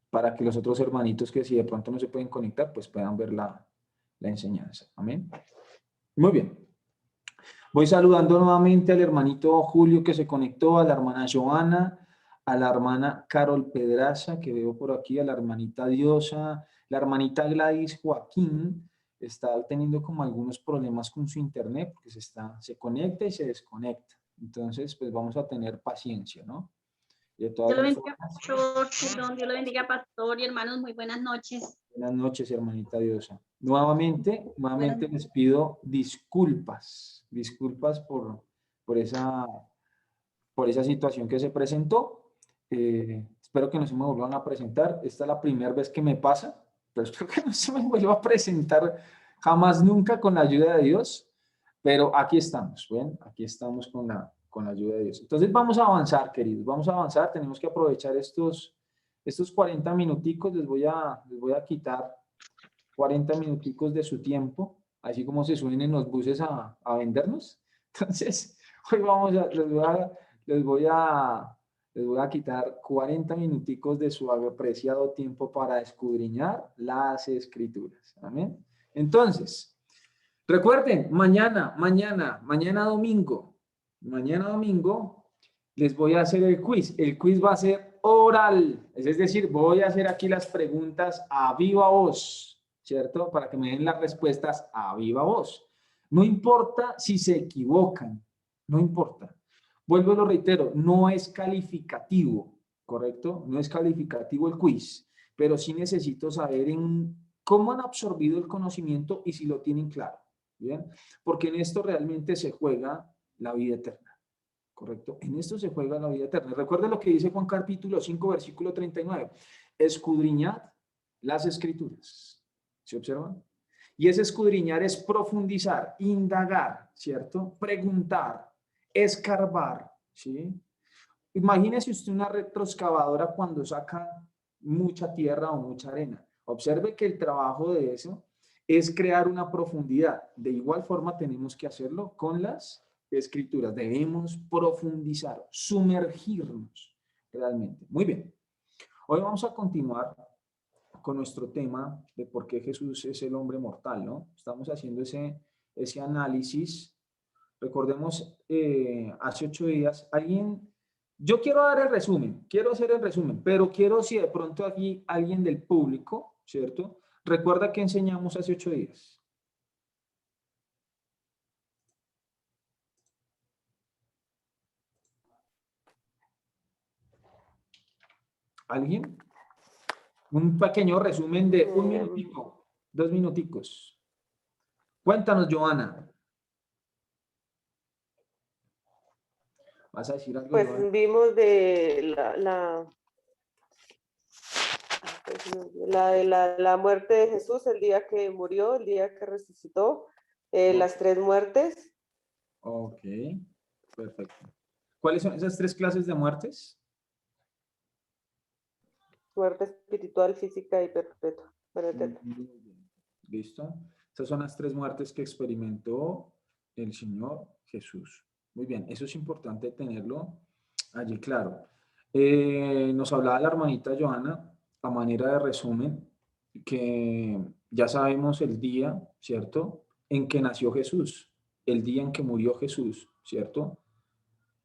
para que los otros hermanitos que si de pronto no se pueden conectar, pues puedan ver la enseñanza. Amén. Muy bien. Voy saludando nuevamente al hermanito Julio que se conectó, a la hermana Joana, a la hermana Carol Pedraza, que veo por aquí, a la hermanita Diosa, la hermanita Gladys Joaquín, está teniendo como algunos problemas con su internet, porque se conecta y se desconecta. Entonces, pues vamos a tener paciencia, ¿no? De todas Dios lo las bendiga, formas. Pastor, Dios lo bendiga, Pastor y hermanos, muy buenas noches. Buenas noches, hermanita Diosa. Nuevamente Buenas les pido disculpas, disculpas por esa situación que se presentó. Espero que no se me vuelvan a presentar. Esta es la primera vez que me pasa, pero espero que no se me vuelva a presentar jamás nunca con la ayuda de Dios. Pero aquí estamos, ¿ven? Aquí estamos con la ayuda de Dios. Entonces vamos a avanzar, queridos, vamos a avanzar. Tenemos que aprovechar estos 40 minuticos. Les voy a quitar 40 minuticos de su tiempo, así como se suben en los buses a vendernos. Entonces, hoy les voy a, les voy a quitar 40 minuticos de su apreciado tiempo para escudriñar las escrituras. Amén. Entonces, recuerden, mañana domingo, les voy a hacer el quiz. El quiz va a ser oral, es decir, voy a hacer aquí las preguntas a viva voz, ¿cierto? Para que me den las respuestas a viva voz. No importa si se equivocan, no importa. Vuelvo y lo reitero, no es calificativo, ¿correcto? No es calificativo el quiz, pero sí necesito saber cómo han absorbido el conocimiento y si lo tienen claro. ¿Bien? Porque en esto realmente se juega la vida eterna, ¿correcto? En esto se juega la vida eterna. Recuerden lo que dice Juan capítulo 5, versículo 39. Escudriñad las escrituras. ¿Se observan? Y ese escudriñar es profundizar, indagar, ¿cierto? Preguntar, escarbar, ¿sí? Imagínese usted una retroexcavadora cuando saca mucha tierra o mucha arena. Observe que el trabajo de eso es crear una profundidad. De igual forma tenemos que hacerlo con las escrituras. Debemos profundizar, sumergirnos realmente. Muy bien. Hoy vamos a continuar con nuestro tema de por qué Jesús es el hombre mortal, ¿no? Estamos haciendo ese análisis. Recordemos, hace 8 días, yo quiero dar el resumen, quiero hacer el resumen, pero quiero si de pronto aquí alguien del público, ¿cierto? Recuerda que enseñamos hace 8 días. ¿Alguien? Un pequeño resumen de un minutico, 2 minuticos. Cuéntanos, Joana. ¿Vas a decir algo, Pues Joana? vimos de la muerte de Jesús, el día que murió, el día que resucitó, las 3 muertes. Ok, perfecto. ¿Cuáles son esas 3 clases de muertes? Muerte espiritual, física y perpetua. ¿Listo? Esas son las 3 muertes que experimentó el Señor Jesús. Muy bien, eso es importante tenerlo allí claro. Nos hablaba la hermanita Joana, a manera de resumen, que ya sabemos el día, ¿cierto?, en que nació Jesús, el día en que murió Jesús, ¿cierto?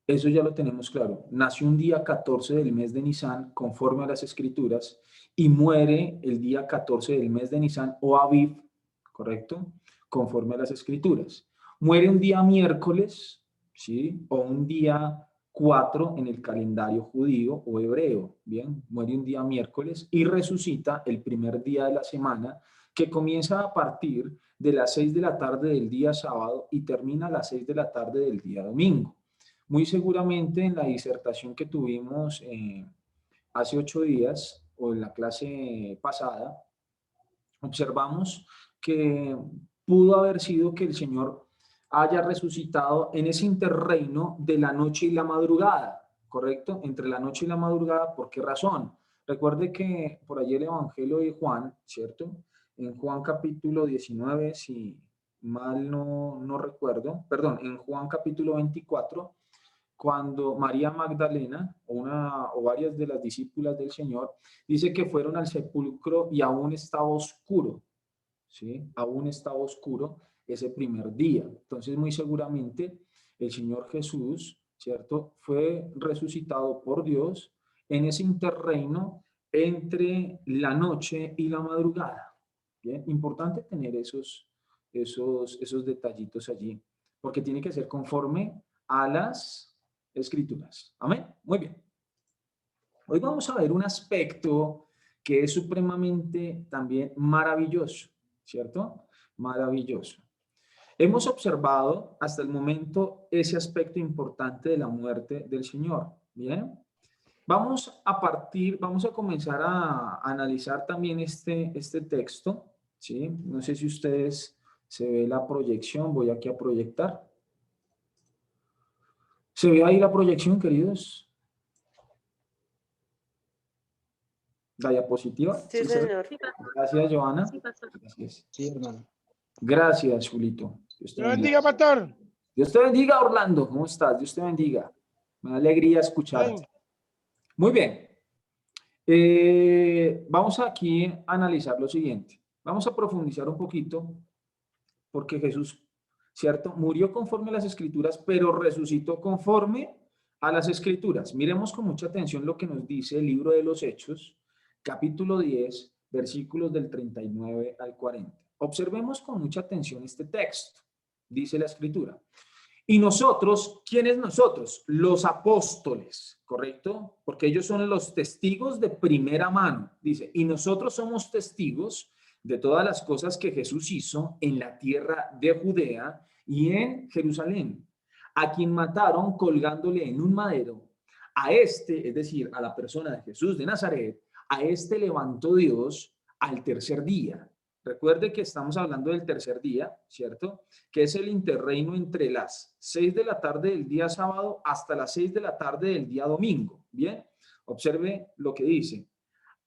Eso ya lo tenemos claro. Nació un día 14 del mes de Nisan, conforme a las escrituras, y muere el día 14 del mes de Nisan, o Aviv, ¿correcto? Conforme a las escrituras. Muere un día miércoles, ¿sí? O un día 4 en el calendario judío o hebreo, ¿bien? Muere un día miércoles y resucita el primer día de la semana, que comienza a partir de las 6 de la tarde del día sábado y termina a las 6 de la tarde del día domingo. Muy seguramente en la disertación que tuvimos hace 8 días o en la clase pasada, observamos que pudo haber sido que el Señor haya resucitado en ese interreino de la noche y la madrugada, ¿correcto? Entre la noche y la madrugada, ¿por qué razón? Recuerde que por allí el Evangelio de Juan, ¿cierto? En Juan capítulo 19, si mal no recuerdo, perdón, en Juan capítulo 24, cuando María Magdalena, o varias de las discípulas del Señor, dice que fueron al sepulcro y aún estaba oscuro, ¿sí? Aún estaba oscuro ese primer día. Entonces, muy seguramente, el Señor Jesús, ¿cierto?, fue resucitado por Dios en ese interreino entre la noche y la madrugada. Bien, importante tener esos detallitos allí, porque tiene que ser conforme a las Escrituras. Amén. Muy bien. Hoy vamos a ver un aspecto que es supremamente también maravilloso, ¿cierto? Maravilloso. Hemos observado hasta el momento ese aspecto importante de la muerte del Señor. Bien. Vamos a comenzar a analizar también este texto, ¿sí? No sé si ustedes se ve la proyección, voy aquí a proyectar. ¿Se ve ahí la proyección, queridos? La diapositiva. Sí, se ve? señor. Sí, pastor. Gracias, Joana. Sí, pastor. Gracias. Sí, hermano. Gracias, Julito. Dios te Dios bendiga. bendiga, pastor. Dios te bendiga, Orlando. ¿Cómo estás? Dios te bendiga. Me da alegría escucharte. Bien. Muy bien. Vamos aquí a analizar lo siguiente. Vamos a profundizar un poquito porque Jesús, ¿cierto?, murió conforme a las Escrituras, pero resucitó conforme a las Escrituras. Miremos con mucha atención lo que nos dice el libro de los Hechos, capítulo 10, versículos del 39 al 40. Observemos con mucha atención este texto. Dice la Escritura. Y nosotros, ¿quiénes nosotros? Los apóstoles, ¿correcto? Porque ellos son los testigos de primera mano. Dice, y nosotros somos testigos de todas las cosas que Jesús hizo en la tierra de Judea y en Jerusalén, a quien mataron colgándole en un madero. A este, es decir, a la persona de Jesús de Nazaret, a este levantó Dios al tercer día. Recuerde que estamos hablando del tercer día, ¿cierto?, que es el interreino entre las 6 de la tarde del día sábado hasta las 6 de la tarde del día domingo. Bien, observe lo que dice.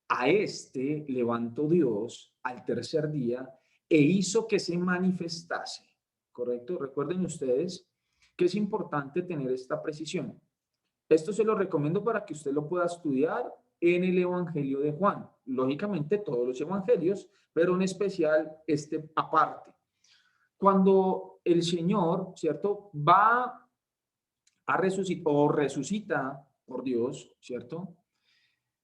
A este levantó Dios al tercer día e hizo que se manifestase. ¿Correcto? Recuerden ustedes que es importante tener esta precisión. Esto se lo recomiendo para que usted lo pueda estudiar en el Evangelio de Juan. Lógicamente todos los evangelios, pero en especial este aparte. Cuando el Señor, ¿cierto?, va a resucitar o resucita por Dios, ¿cierto?,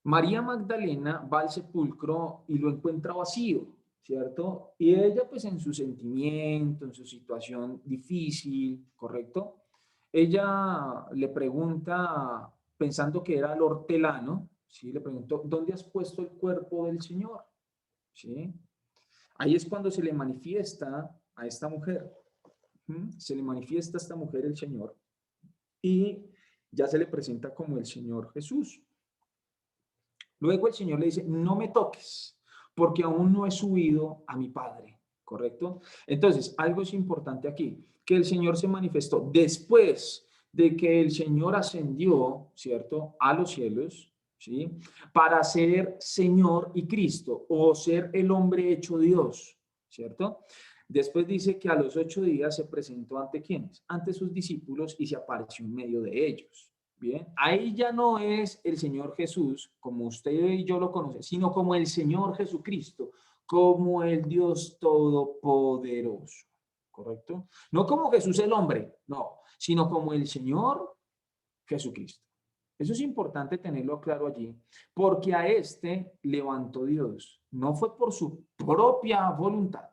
María Magdalena va al sepulcro y lo encuentra vacío, ¿cierto? Y ella, pues en su sentimiento, en su situación difícil, ¿correcto? Ella le pregunta, pensando que era el hortelano, ¿sí? Le preguntó, ¿dónde has puesto el cuerpo del Señor? ¿Sí? Ahí es cuando se le manifiesta a esta mujer. Se le manifiesta a esta mujer el Señor y ya se le presenta como el Señor Jesús. Luego el Señor le dice, no me toques, porque aún no he subido a mi Padre, ¿correcto? Entonces, algo es importante aquí, que el Señor se manifestó después de que el Señor ascendió, ¿cierto?, a los cielos, ¿sí?, para ser Señor y Cristo, o ser el hombre hecho Dios, ¿cierto? Después dice que a los 8 días se presentó ante ¿quiénes? Ante sus discípulos y se apareció en medio de ellos. Bien, ahí ya no es el Señor Jesús, como usted y yo lo conocemos, sino como el Señor Jesucristo, como el Dios Todopoderoso, ¿correcto? No como Jesús el hombre, no, sino como el Señor Jesucristo. Eso es importante tenerlo claro allí, porque a este levantó Dios. No fue por su propia voluntad,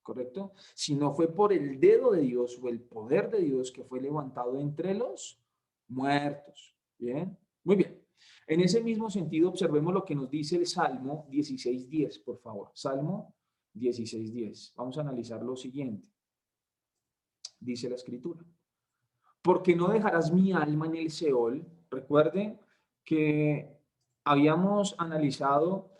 ¿correcto? Sino fue por el dedo de Dios o el poder de Dios que fue levantado entre los muertos. Bien, muy bien. En ese mismo sentido, observemos lo que nos dice el Salmo 16:10, por favor. Salmo 16:10. Vamos a analizar lo siguiente. Dice la Escritura. Porque no dejarás mi alma en el Seol. Recuerden que habíamos analizado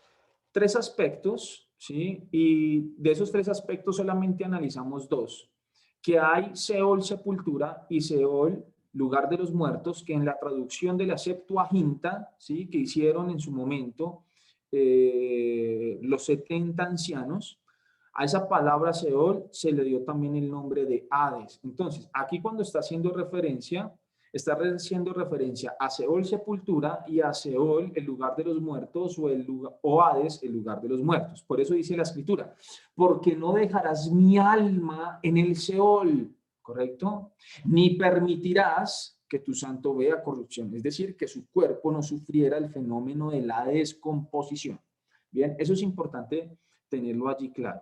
3 aspectos, ¿sí? Y de esos 3 aspectos solamente analizamos 2. Que hay Seol, sepultura, y Seol, lugar de los muertos, que en la traducción de la Septuaginta, ¿sí?, que hicieron en su momento los 70 ancianos, a esa palabra Seol se le dio también el nombre de Hades. Entonces, aquí cuando está haciendo referencia, está haciendo referencia a Seol, sepultura, y a Seol, el lugar de los muertos, o Hades, el lugar de los muertos. Por eso dice la Escritura, porque no dejarás mi alma en el Seol, ¿correcto? Ni permitirás que tu santo vea corrupción, es decir, que su cuerpo no sufriera el fenómeno de la descomposición. Bien, eso es importante tenerlo allí claro.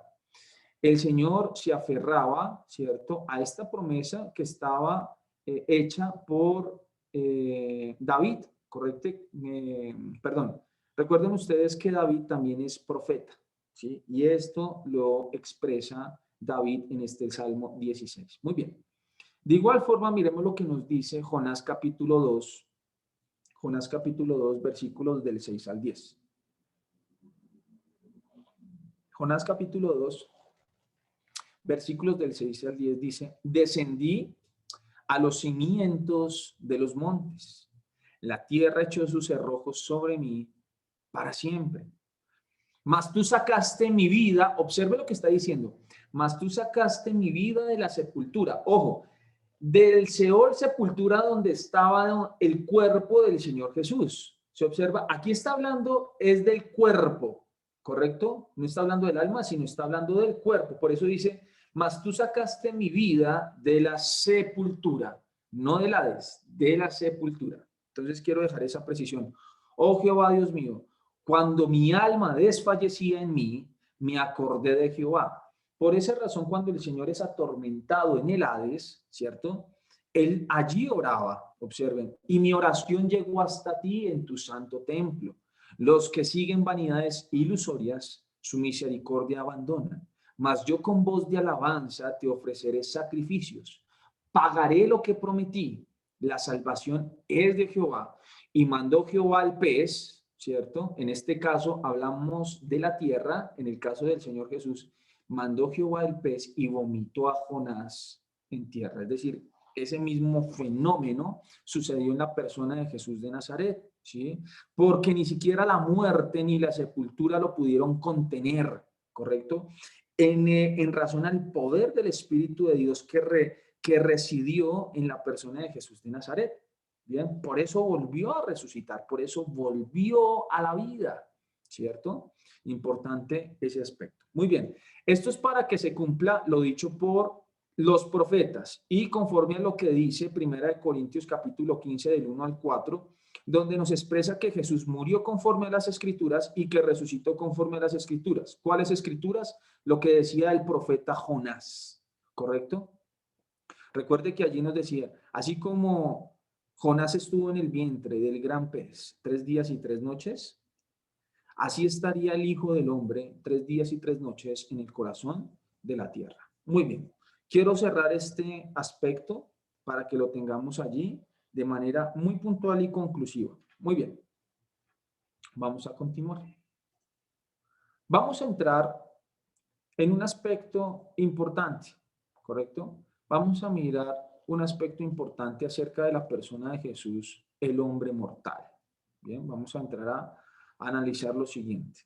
El Señor se aferraba, ¿cierto?, a esta promesa que estaba hecha por David, ¿correcto? Perdón, recuerden ustedes que David también es profeta, ¿sí? Y esto lo expresa David en este Salmo 16. Muy bien. De igual forma, miremos lo que nos dice Jonás capítulo 2. Jonás capítulo 2, versículos del 6 al 10. Jonás capítulo 2, versículos del 6 al 10 dice, descendí a los cimientos de los montes. La tierra echó sus cerrojos sobre mí para siempre. Mas tú sacaste mi vida, observe lo que está diciendo, mas tú sacaste mi vida de la sepultura. Ojo, del Seol, sepultura, donde estaba el cuerpo del Señor Jesús. Se observa, aquí está hablando, es del cuerpo, ¿correcto? No está hablando del alma, sino está hablando del cuerpo. Por eso dice, mas tú sacaste mi vida de la sepultura, no del Hades, de la sepultura. Entonces quiero dejar esa precisión. Oh Jehová, Dios mío, cuando mi alma desfallecía en mí, me acordé de Jehová. Por esa razón, cuando el Señor es atormentado en el Hades, ¿cierto? Él allí oraba, observen, y mi oración llegó hasta ti en tu santo templo. Los que siguen vanidades ilusorias, su misericordia abandonan. Mas yo con voz de alabanza te ofreceré sacrificios. Pagaré lo que prometí. La salvación es de Jehová. Y mandó Jehová al pez, ¿cierto? En este caso hablamos de la tierra, en el caso del Señor Jesús, mandó Jehová el pez y vomitó a Jonás en tierra. Es decir, ese mismo fenómeno sucedió en la persona de Jesús de Nazaret, ¿sí? Porque ni siquiera la muerte ni la sepultura lo pudieron contener, ¿correcto? En razón al poder del Espíritu de Dios que residió en la persona de Jesús de Nazaret. Bien, por eso volvió a resucitar, por eso volvió a la vida, ¿cierto? Importante ese aspecto. Muy bien, esto es para que se cumpla lo dicho por los profetas y conforme a lo que dice 1 Corintios capítulo 15 del 1 al 4, donde nos expresa que Jesús murió conforme a las Escrituras y que resucitó conforme a las Escrituras. ¿Cuáles Escrituras? Lo que decía el profeta Jonás, ¿correcto? Recuerde que allí nos decía, así como Jonás estuvo en el vientre del gran pez 3 días y 3 noches, así estaría el Hijo del Hombre 3 días y 3 noches en el corazón de la tierra. Muy bien, quiero cerrar este aspecto para que lo tengamos allí de manera muy puntual y conclusiva. Muy bien, vamos a continuar. Vamos a entrar en un aspecto importante, ¿correcto? Vamos a mirar un aspecto importante acerca de la persona de Jesús, el hombre mortal. Bien, vamos a entrar a analizar lo siguiente.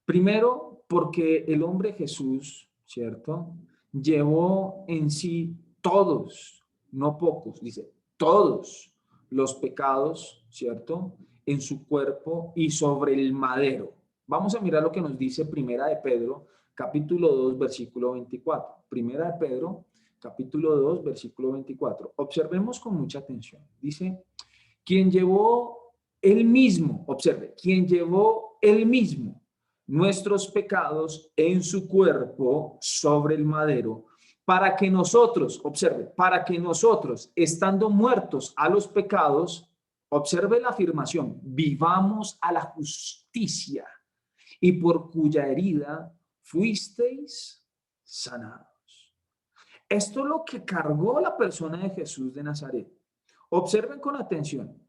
Primero, porque el hombre Jesús, ¿cierto? Llevó en sí todos, no pocos, dice, todos los pecados, ¿cierto? En su cuerpo y sobre el madero. Vamos a mirar lo que nos dice Primera de Pedro, capítulo 2, versículo 24. Primera de Pedro, capítulo 2, versículo 24. Observemos con mucha atención. Dice, quien llevó él mismo, observe, quien llevó él mismo nuestros pecados en su cuerpo sobre el madero, para que nosotros, observe, para que nosotros, estando muertos a los pecados, observe la afirmación, vivamos a la justicia, y por cuya herida fuisteis sanados. Esto es lo que cargó la persona de Jesús de Nazaret. Observen con atención.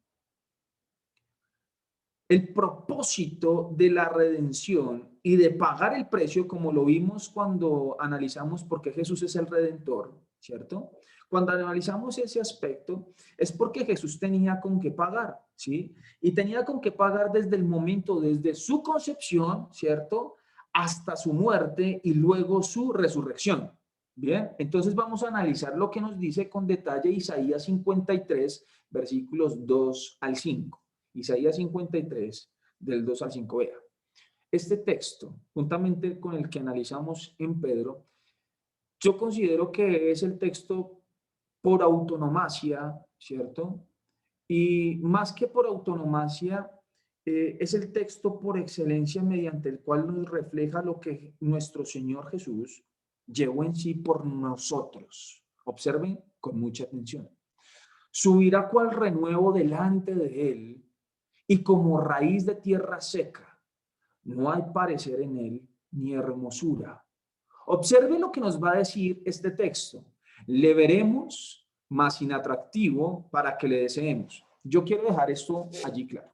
El propósito de la redención y de pagar el precio, como lo vimos cuando analizamos por qué Jesús es el Redentor, ¿cierto? Cuando analizamos ese aspecto, es porque Jesús tenía con qué pagar, ¿sí? Y tenía con qué pagar desde el momento, desde su concepción, ¿cierto? Hasta su muerte y luego su resurrección. Bien, entonces vamos a analizar lo que nos dice con detalle Isaías 53, versículos 2 al 5. Isaías 53, del 2 al 5. Vea, este texto, juntamente con el que analizamos en Pedro, yo considero que es el texto por autonomacia, ¿cierto? Y más que por autonomacia, es el texto por excelencia mediante el cual nos refleja lo que nuestro Señor Jesús llevó en sí por nosotros. Observen con mucha atención. Subirá cual renuevo delante de él y como raíz de tierra seca. No hay parecer en él ni hermosura. Observe lo que nos va a decir este texto. Le veremos más inatractivo para que le deseemos. Yo quiero dejar esto allí claro.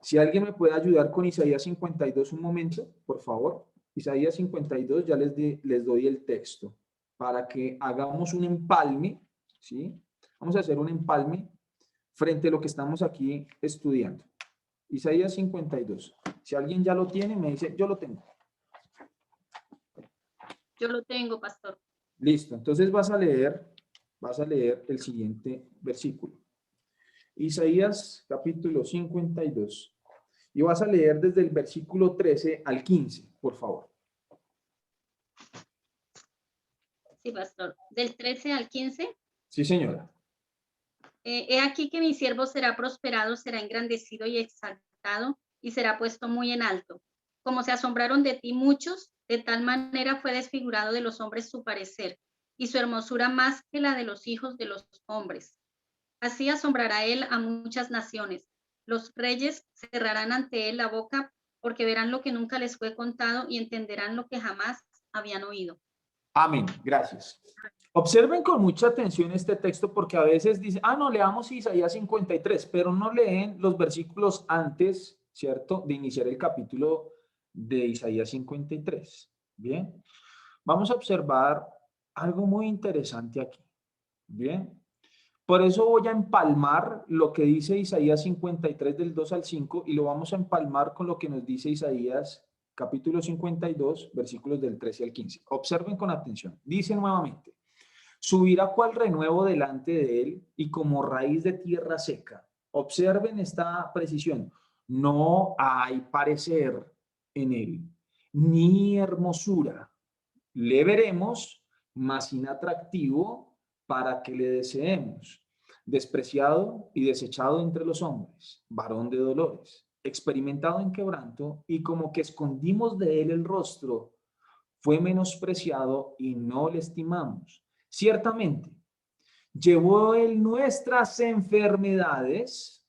Si alguien me puede ayudar con Isaías 52 un momento, por favor. Isaías 52, ya les doy el texto para que hagamos un empalme, ¿sí? Vamos a hacer un empalme frente a lo que estamos aquí estudiando. Isaías 52. Si alguien ya lo tiene, me dice, yo lo tengo. Yo lo tengo, pastor. Listo, entonces vas a leer el siguiente versículo. Isaías capítulo 52. Y vas a leer desde el versículo 13 al 15, por favor. Sí, pastor. Del 13 al 15. Sí, señora. He aquí que mi siervo será prosperado, será engrandecido y exaltado, y será puesto muy en alto. Como se asombraron de ti muchos, de tal manera fue desfigurado de los hombres su parecer, y su hermosura más que la de los hijos de los hombres. Así asombrará él a muchas naciones. Los reyes cerrarán ante él la boca, porque verán lo que nunca les fue contado y entenderán lo que jamás habían oído. Amén. Gracias. Observen con mucha atención este texto porque a veces dicen, no, leamos Isaías 53, pero no leen los versículos antes, ¿cierto?, de iniciar el capítulo de Isaías 53. Bien. Vamos a observar algo muy interesante aquí. Bien. Por eso voy a empalmar lo que dice Isaías 53 del 2 al 5 y lo vamos a empalmar con lo que nos dice Isaías capítulo 52, versículos del 13 al 15. Observen con atención. Dice nuevamente, subirá cual renuevo delante de él y como raíz de tierra seca. Observen esta precisión. No hay parecer en él, ni hermosura. Le veremos más inatractivo para que le deseemos. Despreciado y desechado entre los hombres, varón de dolores, experimentado en quebranto, y como que escondimos de él el rostro, fue menospreciado y no le estimamos. Ciertamente, llevó él nuestras enfermedades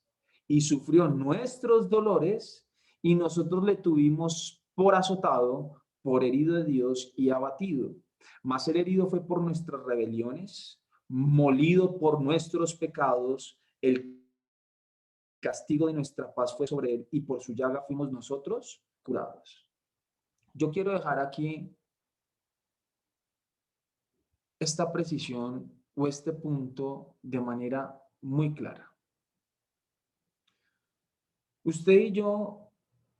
y sufrió nuestros dolores, y nosotros le tuvimos por azotado, por herido de Dios y abatido. Mas el herido fue por nuestras rebeliones, molido por nuestros pecados, el castigo de nuestra paz fue sobre él, y por su llaga fuimos nosotros curados. Yo quiero dejar aquí esta precisión o este punto de manera muy clara. Usted y yo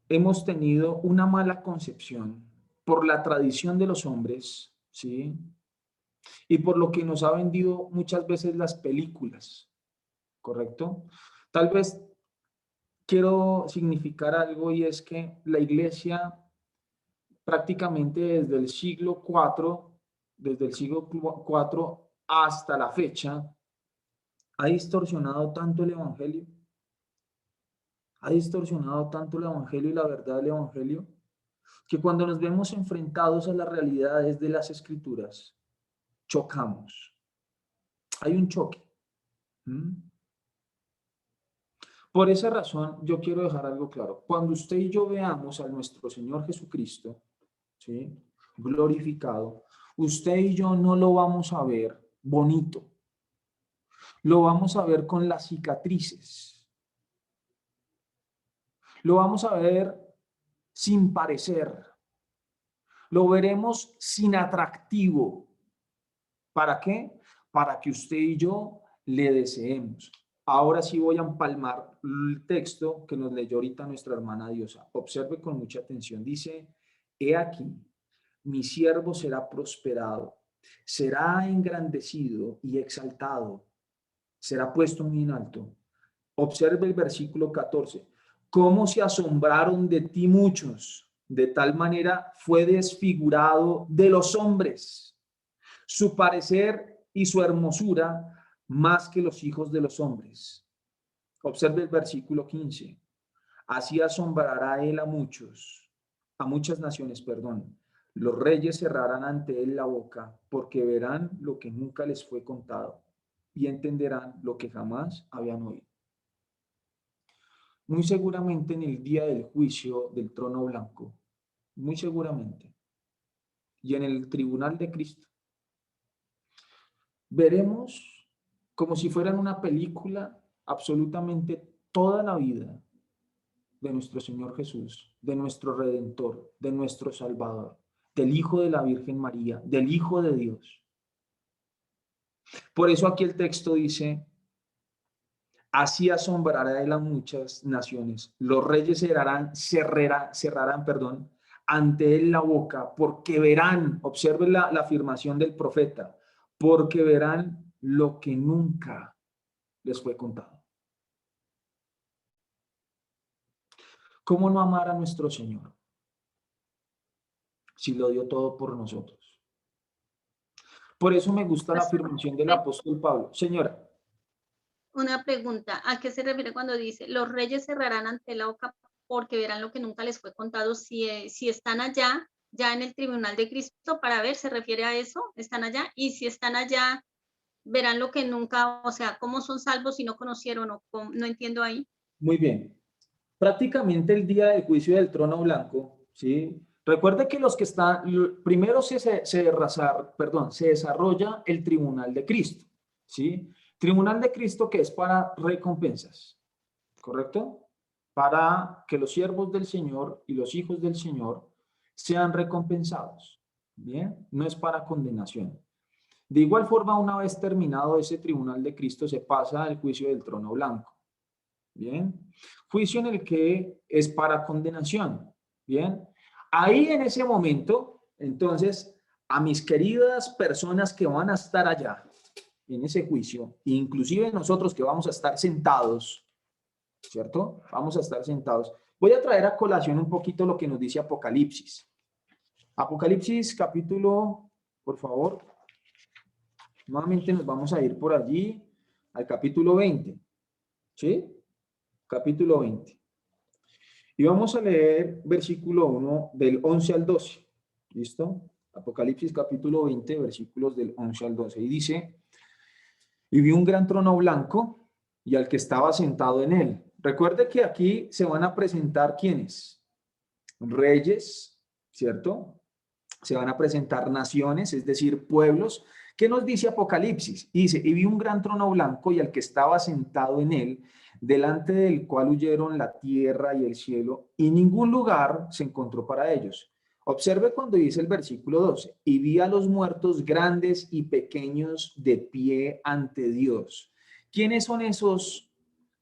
hemos tenido una mala concepción por la tradición de los hombres, ¿sí? Y por lo que nos ha vendido muchas veces las películas, ¿correcto? Tal vez quiero significar algo, y es que la iglesia prácticamente desde el siglo IV hasta la fecha, ha distorsionado tanto el evangelio, ha distorsionado tanto el evangelio y la verdad del evangelio, que cuando nos vemos enfrentados a las realidades de las escrituras, chocamos. Hay un choque. Por esa razón, yo quiero dejar algo claro. Cuando usted y yo veamos a nuestro Señor Jesucristo, ¿sí?, glorificado, usted y yo no lo vamos a ver bonito. Lo vamos a ver con las cicatrices. Lo vamos a ver sin parecer. Lo veremos sin atractivo. ¿Para qué? Para que usted y yo le deseemos. Ahora sí voy a empalmar el texto que nos leyó ahorita nuestra hermana Diosa. Observe con mucha atención. Dice, he aquí, mi siervo será prosperado, será engrandecido y exaltado, será puesto muy en alto. Observe el versículo 14. Cómo se asombraron de ti muchos, de tal manera fue desfigurado de los hombres, su parecer y su hermosura más que los hijos de los hombres. Observe el versículo 15. Así asombrará él a muchas naciones, perdón. Los reyes cerrarán ante él la boca, porque verán lo que nunca les fue contado y entenderán lo que jamás habían oído. Muy seguramente en el día del juicio del trono blanco, muy seguramente, y en el tribunal de Cristo, veremos como si fuera una película absolutamente toda la vida de nuestro Señor Jesús, de nuestro Redentor, de nuestro Salvador, del Hijo de la Virgen María, del Hijo de Dios. Por eso aquí el texto dice, así asombrará él a muchas naciones. Los reyes cerrarán, ante él la boca, porque verán, observen la afirmación del profeta, porque verán lo que nunca les fue contado. ¿Cómo no amar a nuestro Señor si lo dio todo por nosotros? Por eso me gusta la afirmación del apóstol Pablo. Señora. Una pregunta, ¿a qué se refiere cuando dice, los reyes cerrarán ante la boca porque verán lo que nunca les fue contado? Si están allá, ya en el tribunal de Cristo, para ver, ¿se refiere a eso? ¿Están allá? Y si están allá, verán lo que nunca, o sea, ¿cómo son salvos si no conocieron o no entiendo ahí? Muy bien. Prácticamente el día del juicio del trono blanco, ¿sí? Recuerde que los que están, primero se desarrolla el tribunal de Cristo, ¿sí? Tribunal de Cristo que es para recompensas, ¿correcto? Para que los siervos del Señor y los hijos del Señor sean recompensados, ¿bien? No es para condenación. De igual forma, una vez terminado ese tribunal de Cristo, se pasa al juicio del trono blanco. Bien, juicio en el que es para condenación. Bien, ahí en ese momento, entonces, a mis queridas personas que van a estar allá en ese juicio, inclusive nosotros que vamos a estar sentados, ¿cierto? Vamos a estar sentados. Voy a traer a colación un poquito lo que nos dice Apocalipsis. Apocalipsis capítulo, por favor. Nuevamente nos vamos a ir por allí al capítulo 20. ¿Sí? Capítulo 20. Y vamos a leer versículo 1 del 11 al 12. ¿Listo? Apocalipsis capítulo 20, versículos del 11 al 12. Y dice, y vi un gran trono blanco y al que estaba sentado en él. Recuerde que aquí se van a presentar ¿quiénes? Reyes, ¿cierto? Se van a presentar naciones, es decir, pueblos. ¿Qué nos dice Apocalipsis? Dice, y vi un gran trono blanco y al que estaba sentado en él, delante del cual huyeron la tierra y el cielo, y ningún lugar se encontró para ellos. Observe cuando dice el versículo 12, y vi a los muertos grandes y pequeños de pie ante Dios. ¿Quiénes son esos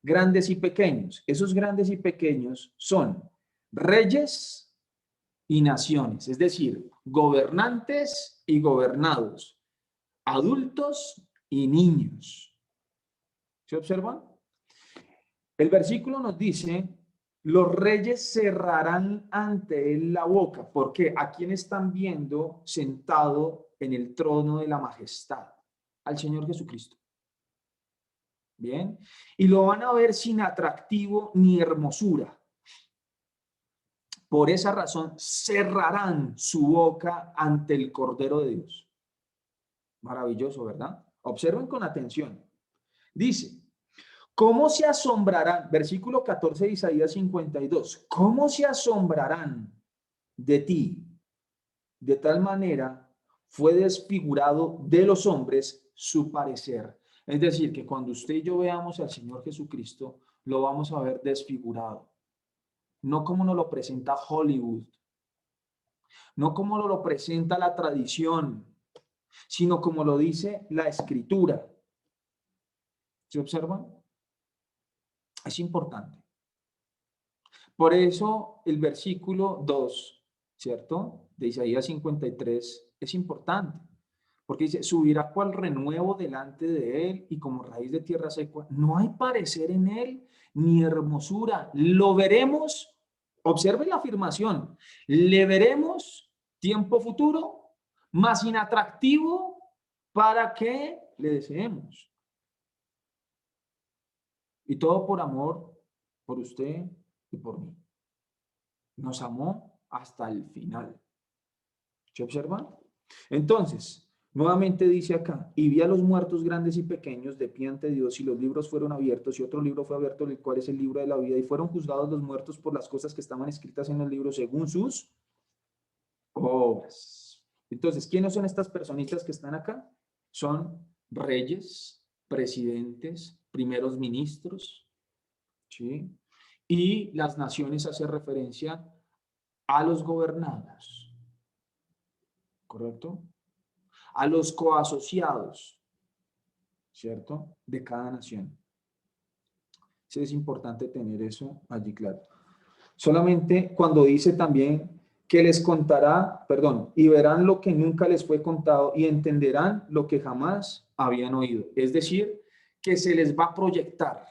grandes y pequeños? Esos grandes y pequeños son reyes y naciones, es decir, gobernantes y gobernados, adultos y niños. ¿Se observan? El versículo nos dice, los reyes cerrarán ante él la boca, porque ¿a quién están viendo sentado en el trono de la majestad? Al Señor Jesucristo. Bien, y lo van a ver sin atractivo ni hermosura. Por esa razón cerrarán su boca ante el Cordero de Dios. Maravilloso, ¿verdad? Observen con atención. Dice, ¿cómo se asombrarán? Versículo 14 de Isaías 52. ¿Cómo se asombrarán de ti? De tal manera fue desfigurado de los hombres su parecer. Es decir, que cuando usted y yo veamos al Señor Jesucristo, lo vamos a ver desfigurado. No como nos lo presenta Hollywood, no como nos lo presenta la tradición, sino como lo dice la Escritura. ¿Se observan? Es importante. Por eso el versículo 2 ¿cierto? De Isaías 53 es importante, porque dice, subirá cual renuevo delante de él y como raíz de tierra seca. No hay parecer en él ni hermosura. Lo veremos, observe la afirmación, le veremos tiempo futuro, más inatractivo para que le deseemos. Y todo por amor, por usted y por mí. Nos amó hasta el final. ¿Se observa? Entonces, nuevamente dice acá, y vi a los muertos grandes y pequeños de pie ante Dios, y los libros fueron abiertos, y otro libro fue abierto, el cual es el libro de la vida, y fueron juzgados los muertos por las cosas que estaban escritas en el libro según sus obras. Entonces, ¿quiénes son estas personitas que están acá? Son reyes, presidentes, primeros ministros, ¿sí? Y las naciones hace referencia a los gobernados, ¿correcto? A los coasociados, ¿cierto? De cada nación. Sí, es importante tener eso allí claro. Solamente cuando dice también que les contará, perdón, y verán lo que nunca les fue contado y entenderán lo que jamás habían oído. Es decir, que se les va a proyectar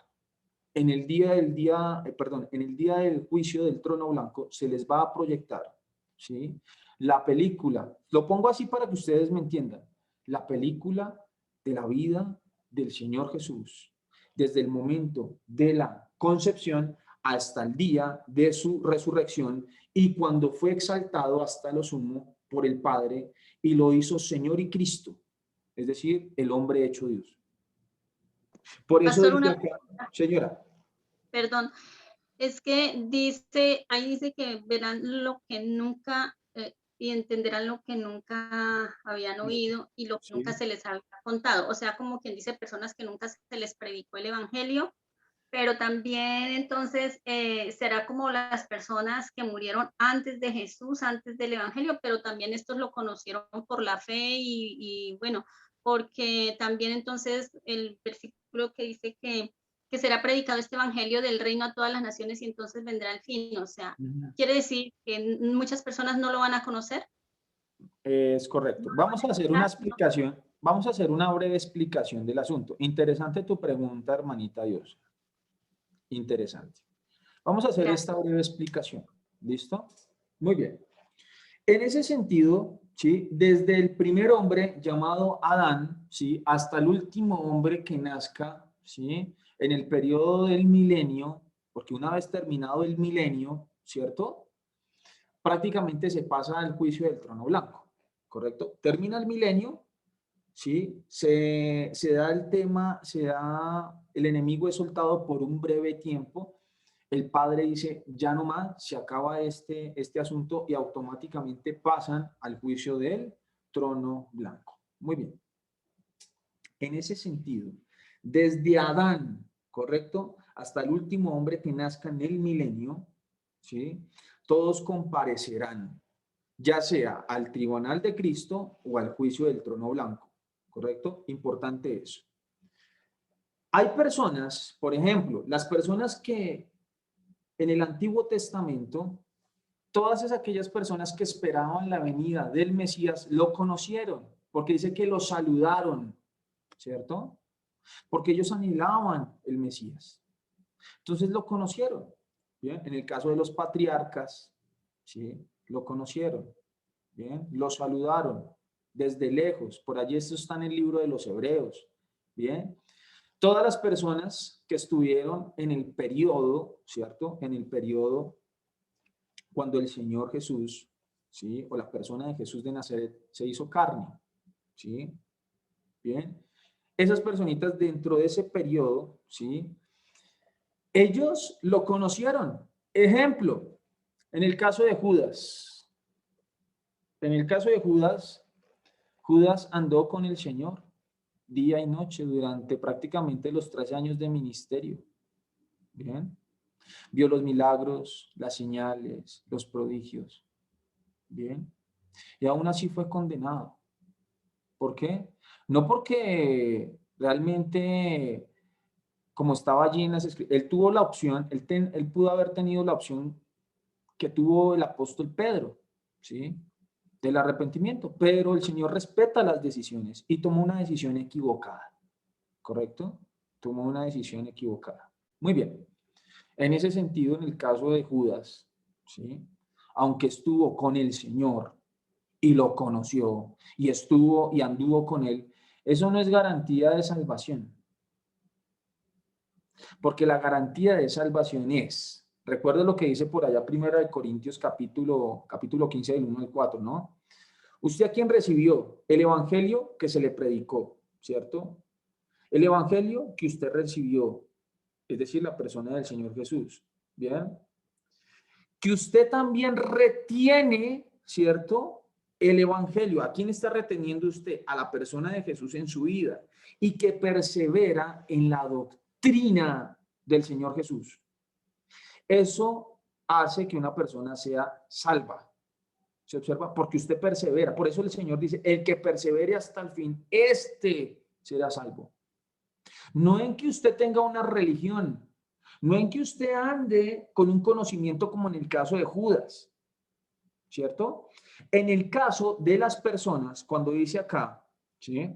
en el en el día del juicio del trono blanco, se les va a proyectar, ¿sí? La película, lo pongo así para que ustedes me entiendan, la película de la vida del Señor Jesús, desde el momento de la concepción hasta el día de su resurrección y cuando fue exaltado hasta lo sumo por el Padre y lo hizo Señor y Cristo, es decir, el hombre hecho Dios. Por eso Pastor, dice una acá, señora. perdón, es que dice, ahí dice que verán lo que nunca y entenderán lo que nunca habían oído y lo que Sí. nunca se les había contado. O sea, como quien dice, personas que nunca se les predicó el evangelio, pero también entonces será como las personas que murieron antes de Jesús, antes del evangelio, pero también estos lo conocieron por la fe y bueno, porque también entonces el versículo que dice que será predicado este evangelio del reino a todas las naciones y entonces vendrá el fin. O sea, quiere decir que muchas personas no lo van a conocer. Es correcto. Vamos a hacer una explicación, vamos a hacer una breve explicación del asunto. Interesante tu pregunta, hermanita Dios. Interesante. Vamos a hacer Gracias. esta breve explicación. ¿Listo? Muy bien. En ese sentido, ¿sí? Desde el primer hombre llamado Adán, ¿sí? Hasta el último hombre que nazca, ¿sí? En el periodo del milenio, porque una vez terminado el milenio, ¿cierto? Prácticamente se pasa al juicio del trono blanco, ¿correcto? Termina el milenio, ¿sí? Se da el tema, el enemigo es soltado por un breve tiempo, el padre dice, ya no más, se acaba este asunto y automáticamente pasan al juicio del trono blanco. Muy bien. En ese sentido, desde Adán, ¿correcto? Hasta el último hombre que nazca en el milenio, ¿sí? Todos comparecerán, ya sea al tribunal de Cristo o al juicio del trono blanco, ¿correcto? Importante eso. Hay personas, por ejemplo, las personas que en el Antiguo Testamento, todas aquellas personas que esperaban la venida del Mesías lo conocieron, porque dice que lo saludaron, ¿cierto? Porque ellos anhelaban el Mesías. Entonces lo conocieron. Bien, en el caso de los patriarcas, ¿sí? Lo conocieron. Bien, lo saludaron desde lejos. Por allí esto está en el libro de los Hebreos. Bien, todas las personas que estuvieron en el periodo, ¿cierto? En el periodo cuando el Señor Jesús, ¿sí? O la persona de Jesús de Nazaret se hizo carne, ¿sí? Bien, esas personitas dentro de ese periodo, ¿sí? Ellos lo conocieron. Ejemplo, en el caso de Judas. En el caso de Judas, Judas andó con el Señor día y noche durante prácticamente los 13 años de ministerio. Bien. Vio los milagros, las señales, los prodigios. Bien. Y aún así fue condenado. ¿Por qué? No porque realmente, como estaba allí en las escrituras, él tuvo la opción, él pudo haber tenido la opción que tuvo el apóstol Pedro. ¿sí? Del arrepentimiento, pero el Señor respeta las decisiones y tomó una decisión equivocada, ¿correcto? Tomó una decisión equivocada. Muy bien. En ese sentido, en el caso de Judas, ¿sí? Aunque estuvo con el Señor y lo conoció y estuvo y anduvo con él, eso no es garantía de salvación. Porque la garantía de salvación es, recuerda lo que dice por allá 1 Corintios capítulo 15 del 1 al 4, ¿no? ¿Usted a quién recibió? El evangelio que se le predicó, ¿cierto? El evangelio que usted recibió, es decir, la persona del Señor Jesús, ¿bien? Que usted también retiene, ¿cierto? El evangelio. ¿A quién está reteniendo usted? A la persona de Jesús en su vida y que persevera en la doctrina del Señor Jesús. Eso hace que una persona sea salva. ¿Se observa? Porque usted persevera. Por eso el Señor dice, el que persevere hasta el fin, este será salvo. No en que usted tenga una religión, no en que usted ande con un conocimiento como en el caso de Judas, ¿cierto? En el caso de las personas, cuando dice acá, ¿sí?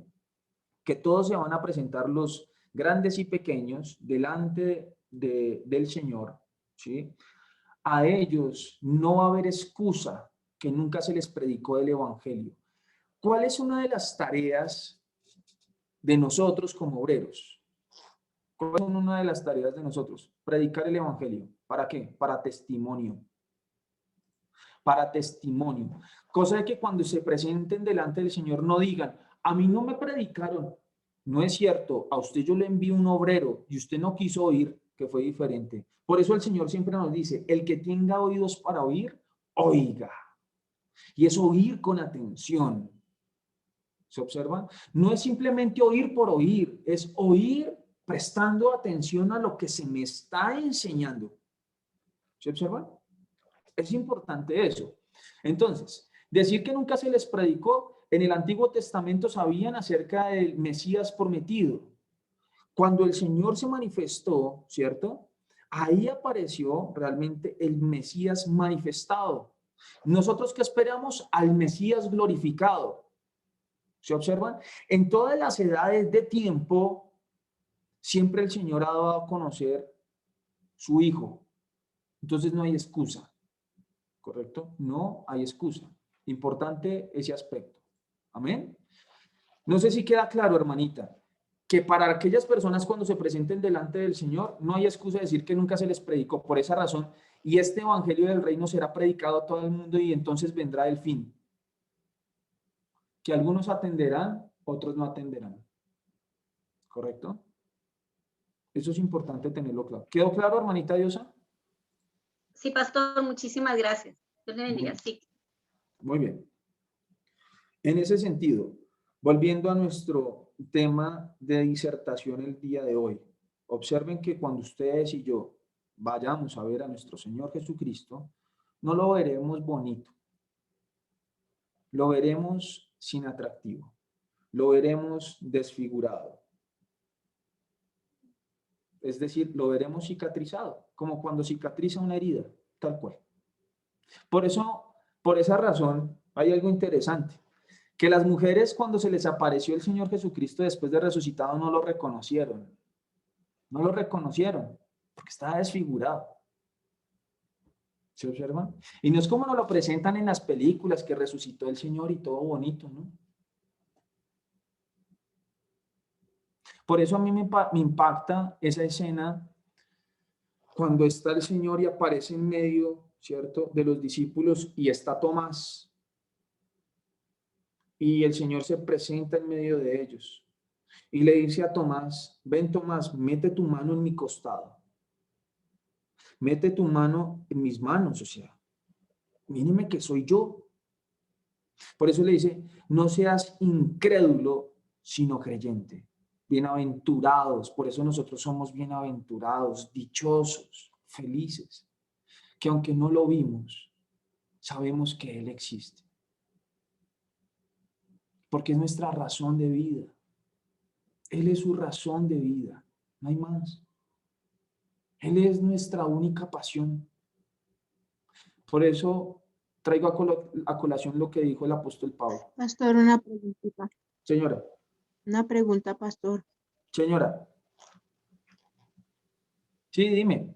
Que todos se van a presentar los grandes y pequeños delante del Señor, ¿sí? A ellos no va a haber excusa que nunca se les predicó el evangelio. ¿Cuál es una de las tareas de nosotros como obreros? ¿Cuál es una de las tareas de nosotros? Predicar el evangelio. ¿Para qué? Para testimonio. Para testimonio. Cosa de que cuando se presenten delante del Señor no digan, a mí no me predicaron. No es cierto, a usted yo le envío un obrero y usted no quiso oír, que fue diferente. Por eso el Señor siempre nos dice, el que tenga oídos para oír, oiga. Y es oír con atención. ¿Se observan? No es simplemente oír por oír, es oír prestando atención a lo que se me está enseñando. ¿Se observan? Es importante eso. Entonces, decir que nunca se les predicó, en el Antiguo Testamento sabían acerca del Mesías prometido. Cuando el Señor se manifestó, ¿cierto? Ahí apareció realmente el Mesías manifestado. Nosotros que esperamos al Mesías glorificado. ¿Se observan? En todas las edades de tiempo, siempre el Señor ha dado a conocer su Hijo. Entonces no hay excusa. ¿Correcto? No hay excusa. Importante ese aspecto. Amén. No sé si queda claro, hermanita, que para aquellas personas cuando se presenten delante del Señor, no hay excusa de decir que nunca se les predicó por esa razón, y este evangelio del reino será predicado a todo el mundo y entonces vendrá el fin. Que algunos atenderán, otros no atenderán. ¿Correcto? Eso es importante tenerlo claro. ¿Quedó claro, hermanita Diosa? Sí, pastor, muchísimas gracias. Dios le bendiga. Sí. Muy bien. En ese sentido, volviendo a nuestro tema de disertación el día de hoy, observen que cuando ustedes y yo vayamos a ver a nuestro Señor Jesucristo, no lo veremos bonito, lo veremos sin atractivo, lo veremos desfigurado. Es decir, lo veremos cicatrizado, como cuando cicatriza una herida, tal cual. Por eso, por esa razón, hay algo interesante. Que las mujeres cuando se les apareció el Señor Jesucristo después de resucitado no lo reconocieron. No lo reconocieron porque estaba desfigurado. ¿Se observan? Y no es como nos lo presentan en las películas que resucitó el Señor y todo bonito, ¿no? Por eso a mí me impacta esa escena cuando está el Señor y aparece en medio, ¿cierto?, de los discípulos y está Tomás. Y el Señor se presenta en medio de ellos. Y le dice a Tomás, ven Tomás, mete tu mano en mi costado. Mete tu mano en mis manos, o sea, míreme que soy yo. Por eso le dice, no seas incrédulo, sino creyente. Bienaventurados, por eso nosotros somos bienaventurados, dichosos, felices, que aunque no lo vimos, sabemos que Él existe. Porque es nuestra razón de vida. Él es su razón de vida, no hay más. Él es nuestra única pasión. Por eso traigo a colación lo que dijo el apóstol Pablo. Pastor, una preguntita. Señora, Una pregunta, pastor. señora. Sí, dime.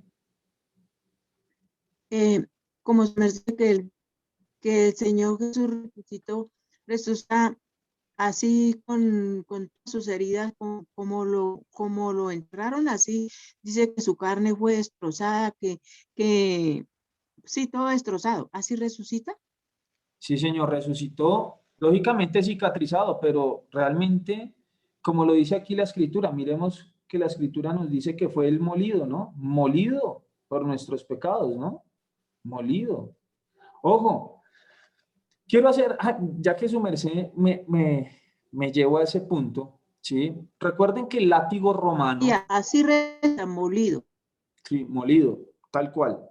Como se me dice que el Señor Jesús resucita así con sus heridas, como lo entraron, así dice que su carne fue destrozada, que sí, todo destrozado, así resucita. Sí, señor, resucitó, lógicamente cicatrizado, pero realmente, como lo dice aquí la escritura, miremos que la escritura nos dice que fue el molido, ¿no? Molido por nuestros pecados, ¿no? Molido. Ojo, quiero hacer, ya que su merced me llevó a ese punto, ¿sí? Recuerden que el látigo romano, Y así resucita, molido. sí, molido, tal cual.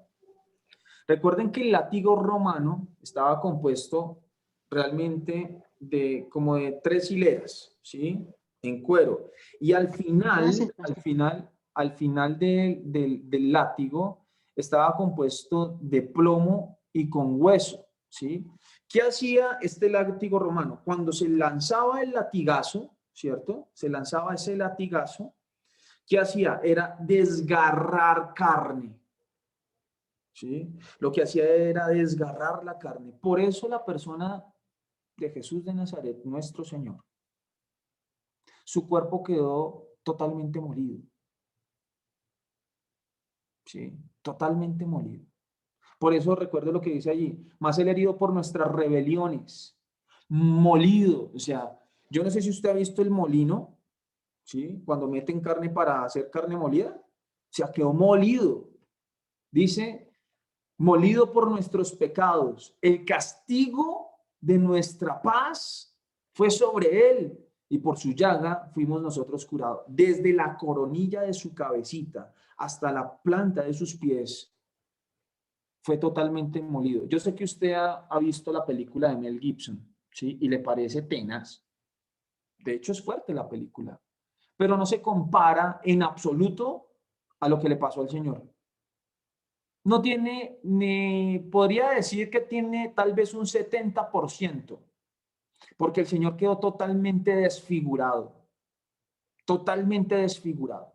Recuerden que el látigo romano estaba compuesto realmente de como de 3 hileras, ¿sí? En cuero. Y al final, del látigo estaba compuesto de plomo y con hueso, ¿sí? ¿Qué hacía este látigo romano? Cuando se lanzaba el latigazo, ¿cierto? Se lanzaba ese latigazo, ¿qué hacía? Era desgarrar carne. ¿Sí? Lo que hacía era desgarrar la carne. Por eso la persona de Jesús de Nazaret, nuestro Señor, su cuerpo quedó totalmente molido. ¿Sí? Totalmente molido. Por eso recuerdo lo que dice allí, más el herido por nuestras rebeliones, molido. O sea, yo no sé si usted ha visto el molino, ¿sí? Cuando meten carne para hacer carne molida, o sea, quedó molido. Dice, molido por nuestros pecados. El castigo de nuestra paz fue sobre él y por su llaga fuimos nosotros curados. Desde la coronilla de su cabecita hasta la planta de sus pies fue totalmente molido. Yo sé que usted ha visto la película de Mel Gibson, ¿sí? Y le parece tenaz. De hecho, es fuerte la película, pero no se compara en absoluto a lo que le pasó al Señor. No tiene, ni podría decir que tiene tal vez un 70%, porque el Señor quedó totalmente desfigurado, totalmente desfigurado.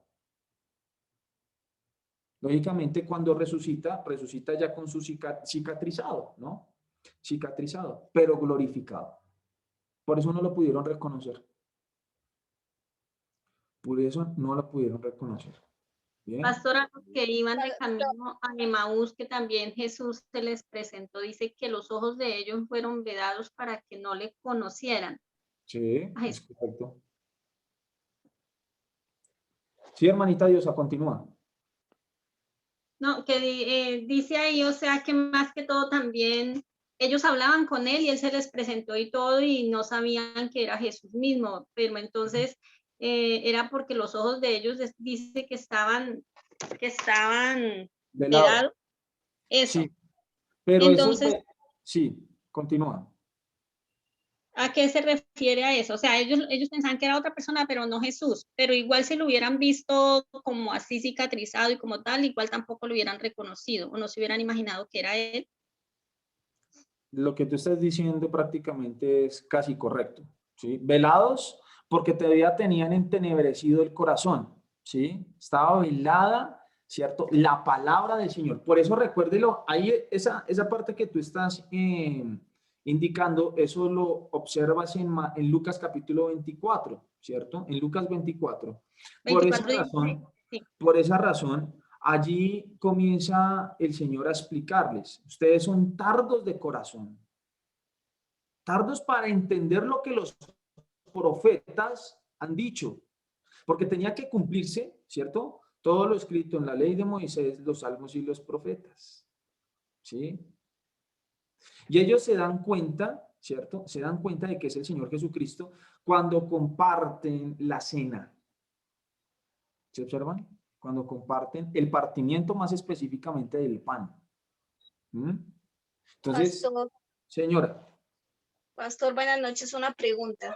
Lógicamente, cuando resucita, resucita ya con su cicatrizado, ¿no? Cicatrizado, pero glorificado. Por eso no lo pudieron reconocer. Por eso no lo pudieron reconocer. Bien. Pastora, los que iban de camino a Emaús, que también Jesús se les presentó, dice que los ojos de ellos fueron vedados para que no le conocieran. Sí, Ay, es correcto. Sí, hermanita Diosa, continúa. no, que dice ahí, o sea, que más que todo también ellos hablaban con él y él se les presentó y todo y no sabían que era Jesús mismo, pero entonces era porque los ojos de ellos dice que estaban De lado. vedados. Eso. Sí, pero eso es... Entonces, Sí, continúa. ¿a qué se refiere a eso? O sea, ellos pensaban que era otra persona, pero no Jesús, pero igual si lo hubieran visto como así cicatrizado y como tal, igual tampoco lo hubieran reconocido o no se hubieran imaginado que era él. Lo que tú estás diciendo prácticamente es casi correcto, ¿sí? Velados porque todavía tenían entenebrecido el corazón, ¿sí? Estaba velada, ¿cierto? La palabra del Señor. Por eso recuérdelo, ahí esa parte que tú estás indicando, eso lo observas en Lucas capítulo 24, ¿cierto? En Lucas 24. 24 sí. Por esa razón, allí comienza el Señor a explicarles, ustedes son tardos de corazón, tardos para entender lo que los profetas han dicho, porque tenía que cumplirse, ¿cierto? Todo lo escrito en la ley de Moisés, los salmos y los profetas, ¿sí? Y ellos se dan cuenta, ¿cierto? Se dan cuenta de que es el Señor Jesucristo cuando comparten la cena. ¿Se observan? Cuando comparten el partimiento más específicamente del pan. Entonces, Pastor, señora. Pastor, buenas noches. Una pregunta.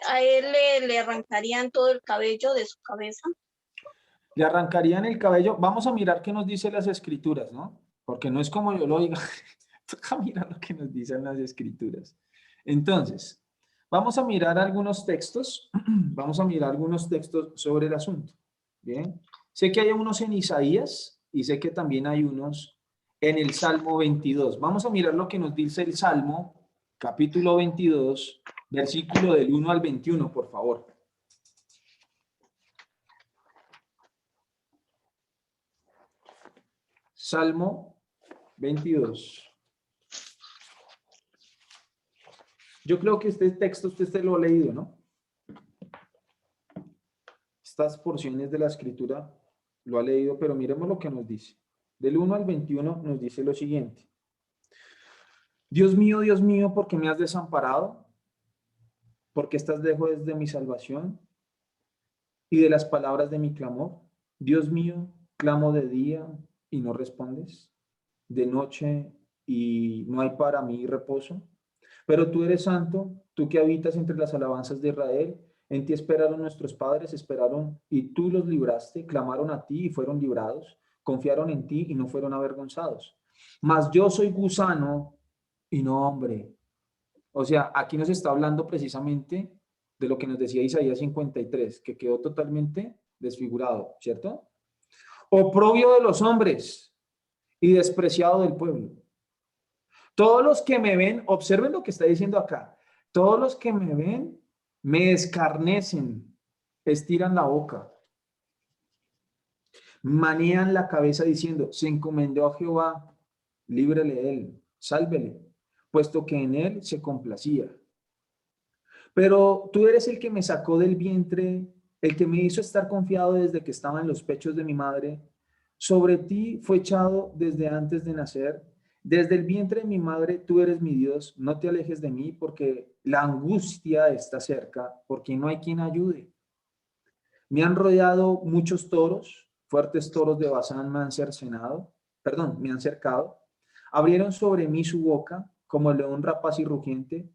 ¿A él le arrancarían todo el cabello de su cabeza? Le arrancarían el cabello. Vamos a mirar qué nos dice las escrituras, ¿no? Porque no es como yo lo diga. Toca mirar lo que nos dicen las escrituras. Entonces, vamos a mirar algunos textos. Vamos a mirar algunos textos sobre el asunto. Bien. Sé que hay unos en Isaías y sé que también hay unos en el Salmo 22. Vamos a mirar lo que nos dice el Salmo, capítulo 22, versículo del 1 al 21, por favor. Salmo 22. Yo creo que este texto usted lo ha leído, ¿no? Estas porciones de la escritura lo ha leído, pero miremos lo que nos dice. Del 1 al 21 nos dice lo siguiente. Dios mío, ¿por qué me has desamparado? ¿Por qué estás lejos de mi salvación y de las palabras de mi clamor? Dios mío, clamo de día y no respondes, de noche y no hay para mí reposo. Pero tú eres santo, tú que habitas entre las alabanzas de Israel. En ti esperaron nuestros padres, esperaron y tú los libraste, clamaron a ti y fueron librados, confiaron en ti y no fueron avergonzados. Mas yo soy gusano y no hombre. O sea, aquí nos está hablando precisamente de lo que nos decía Isaías 53, que quedó totalmente desfigurado, ¿cierto? Oprobio de los hombres y despreciado del pueblo. Todos los que me ven, observen lo que está diciendo acá. Todos los que me ven me escarnecen, estiran la boca, manean la cabeza diciendo, se encomendó a Jehová, líbrele él, sálvele, puesto que en él se complacía. Pero tú eres el que me sacó del vientre, el que me hizo estar confiado desde que estaba en los pechos de mi madre. Sobre ti fue echado desde antes de nacer. Desde el vientre de mi madre, tú eres mi Dios. No te alejes de mí porque la angustia está cerca, porque no hay quien ayude. Me han rodeado muchos toros, fuertes toros de Basán me han cercenado, me han cercado. Abrieron sobre mí su boca como el león rapaz y rugiente.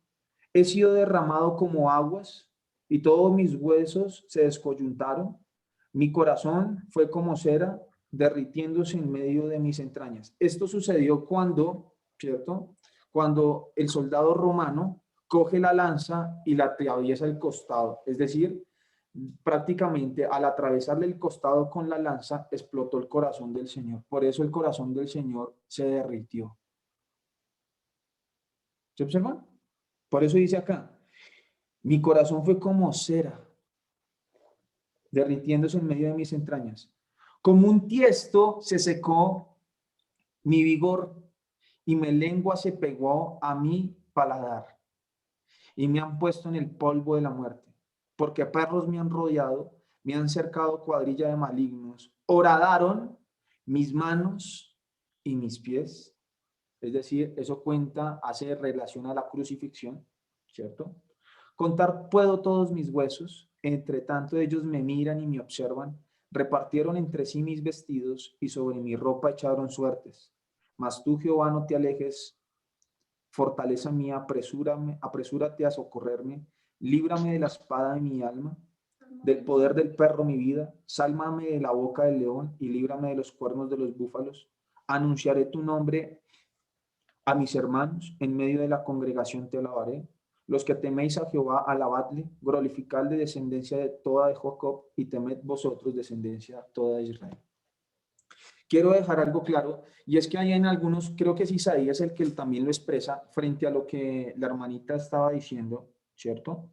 He sido derramado como aguas y todos mis huesos se descoyuntaron. Mi corazón fue como cera derritiéndose en medio de mis entrañas. Esto sucedió cuando, ¿cierto? Cuando el soldado romano coge la lanza y la atraviesa el costado. Es decir, prácticamente al atravesarle el costado con la lanza explotó el corazón del Señor. Por eso el corazón del Señor se derritió. ¿Se observan? Por eso dice acá, mi corazón fue como cera, derritiéndose en medio de mis entrañas. Como un tiesto se secó mi vigor y mi lengua se pegó a mi paladar. Y me han puesto en el polvo de la muerte, porque perros me han rodeado, me han cercado cuadrilla de malignos, horadaron mis manos y mis pies. Es decir, eso hace relación a la crucifixión, ¿cierto? Contar puedo todos mis huesos, entre tanto ellos me miran y me observan, repartieron entre sí mis vestidos y sobre mi ropa echaron suertes. Mas tú, Jehová, no te alejes, fortaleza mía, apresúrate a socorrerme, líbrame de la espada de mi alma, del poder del perro mi vida, sálvame de la boca del león y líbrame de los cuernos de los búfalos. Anunciaré tu nombre a mis hermanos, en medio de la congregación te alabaré. Los que teméis a Jehová, alabadle, glorificadle, descendencia de toda de Jacob, y temed vosotros, descendencia toda de Israel. Quiero dejar algo claro, y es que hay en algunos, creo que es Isaías el que él también lo expresa frente a lo que la hermanita estaba diciendo, ¿cierto?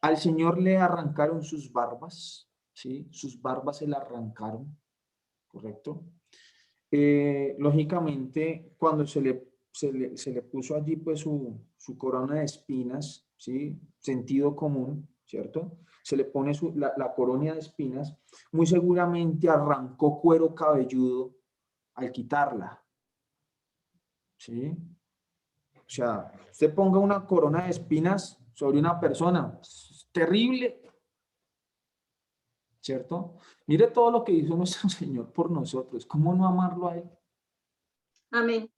Al Señor le arrancaron sus barbas, ¿sí? Sus barbas se le arrancaron, ¿correcto? Lógicamente, cuando se le puso allí pues su corona de espinas, ¿sí? Sentido común, ¿cierto? Se le pone la corona de espinas, muy seguramente arrancó cuero cabelludo al quitarla, ¿sí? O sea, usted ponga una corona de espinas sobre una persona, es terrible, ¿cierto? Mire todo lo que hizo nuestro Señor por nosotros, ¿cómo no amarlo a Él? Amén.